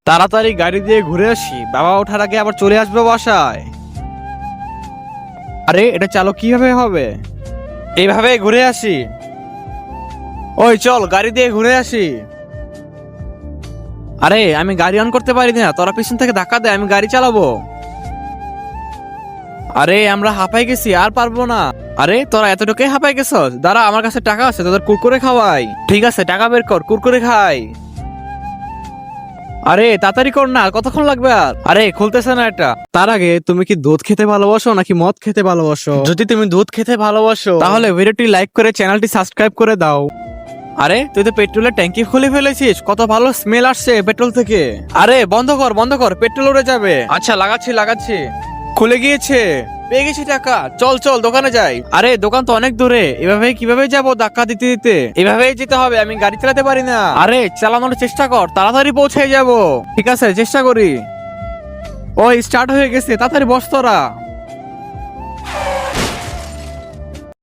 তাড়াতাড়ি গাড়ি দিয়ে ঘুরে আসি, বাবা ওঠার আগে আবার চলে আসবে বাসায়। আরে এটা চালু কিভাবে হবে? এইভাবে ঘুরে আসি। ওই চল গাড়ি দিয়ে ঘুরে আসি। আরে আমি গাড়ি অন করতে পারি না, তোরা পিছন থেকে ধাক্কা দে, আমি গাড়ি চালাবো। আরে আমরা হাঁপাই গেছি, আর পারবো না। আরে তোরা এতটুকুই হাঁপাই গেছস? দাঁড়া, আমার কাছে টাকা আছে, তোদের কুরকুরে খাওয়াই। ঠিক আছে, টাকা বের কর, কুরকুরে খাই। আরে তাড়াতাড়ি কর না, কতক্ষণ লাগবে আর? আরে খুলতেছে না এটা। তার আগে তুমি কি দুধ খেতে ভালোবাসো নাকি মদ খেতে ভালোবাসো? যদি তুমি দুধ খেতে ভালোবাসো তাহলে ভিডিওটি লাইক করে চ্যানেলটি সাবস্ক্রাইব করে দাও। আরে তুই তো পেট্রোলের ট্যাঙ্কি খুলে ফেলেছিস, কত ভালো স্মেল আসছে পেট্রোল থেকে। আরে বন্ধ কর বন্ধ কর, পেট্রোল উড়ে যাবে। আচ্ছা লাগাচ্ছি লাগাচ্ছি। খুলে গিয়েছে, পেয়ে গেছি টাকা। চল চল দোকানে যাই। আরে দোকান তো অনেক দূরে, এভাবে কিভাবে যাবো ধাক্কা দিতে দিতে? এভাবেই যেতে হবে, আমি গাড়ি চালাতে পারি না। আরে চালানোর চেষ্টা কর, তাড়াতাড়ি পৌঁছে যাবো। ঠিক আছে চেষ্টা করি। ওই স্টার্ট হয়ে গেছে, তাড়াতাড়ি বস তোরা।